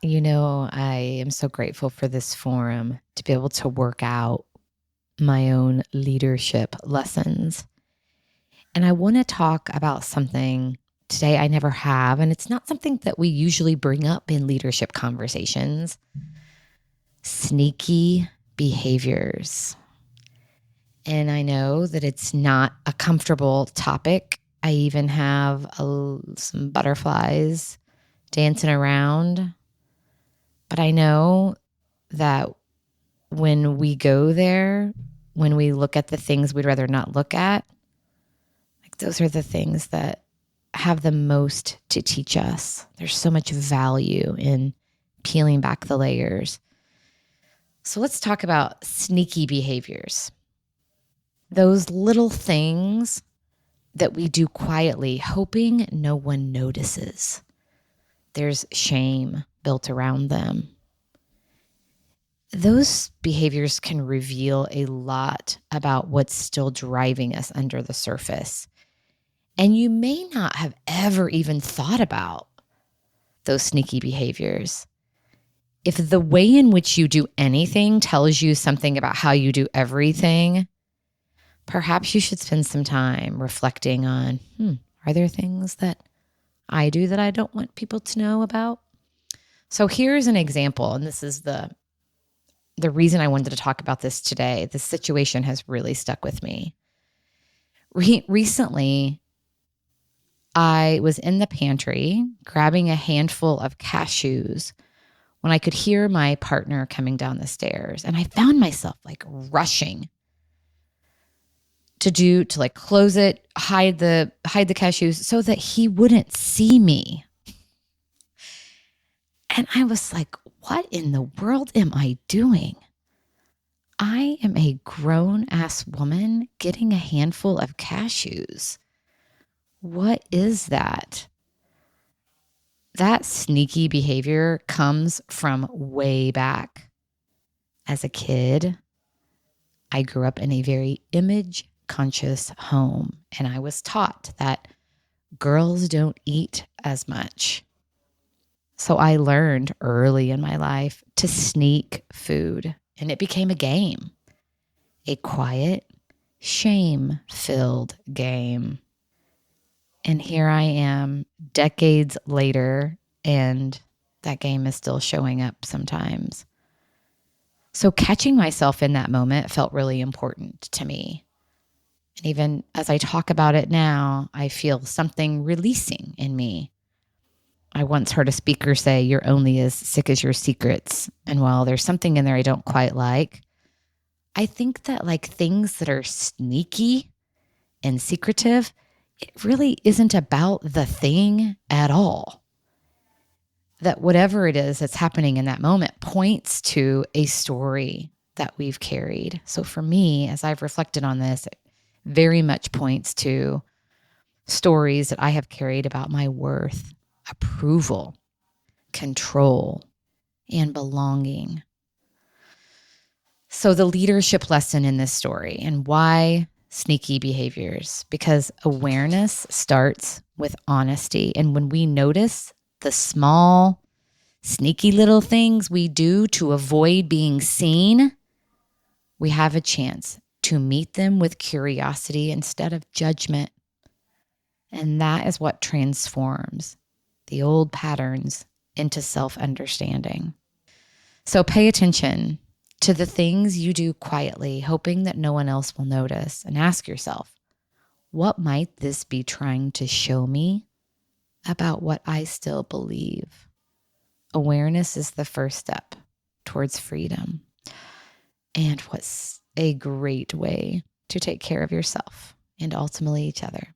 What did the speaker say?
I am so grateful for this forum to be able to work out my own leadership lessons. And I want to talk about something today I never have, and it's not something that we usually bring up in leadership conversations: sneaky behaviors. And I know that it's not a comfortable topic. I even have some butterflies dancing around. But I know that when we go there, when we look at the things we'd rather not look at, like those are the things that have the most to teach us. There's so much value in peeling back the layers. So let's talk about sneaky behaviors. Those little things that we do quietly, hoping no one notices. There's shame built around them. Those behaviors can reveal a lot about what's still driving us under the surface. And you may not have ever even thought about those sneaky behaviors. If the way in which you do anything tells you something about how you do everything, perhaps you should spend some time reflecting on, are there things that I do that I don't want people to know about? So here's an example, and this is the reason I wanted to talk about this today. This situation has really stuck with me. Recently, I was in the pantry grabbing a handful of cashews when I could hear my partner coming down the stairs, and I found myself rushing to close it, hide the cashews so that he wouldn't see me. And I was like, what in the world am I doing? I am a grown-ass woman getting a handful of cashews. What is that? That sneaky behavior comes from way back. As a kid, I grew up in a very image-conscious home, and I was taught that girls don't eat as much. So I learned early in my life to sneak food, and it became a game, a quiet, shame-filled game. And here I am decades later, and that game is still showing up sometimes. So catching myself in that moment felt really important to me. And even as I talk about it now, I feel something releasing in me. I once heard a speaker say, "You're only as sick as your secrets." And while there's something in there I don't quite like, I think that things that are sneaky and secretive, it really isn't about the thing at all. That whatever it is that's happening in that moment points to a story that we've carried. So for me, as I've reflected on this, it very much points to stories that I have carried about my worth, approval, control, and belonging. So the leadership lesson in this story, and why sneaky behaviors, because awareness starts with honesty. And when we notice the small, sneaky little things we do to avoid being seen, we have a chance to meet them with curiosity instead of judgment. And that is what transforms the old patterns into self-understanding. So pay attention to the things you do quietly, hoping that no one else will notice, and ask yourself, what might this be trying to show me about what I still believe? Awareness is the first step towards freedom, and what's a great way to take care of yourself and ultimately each other.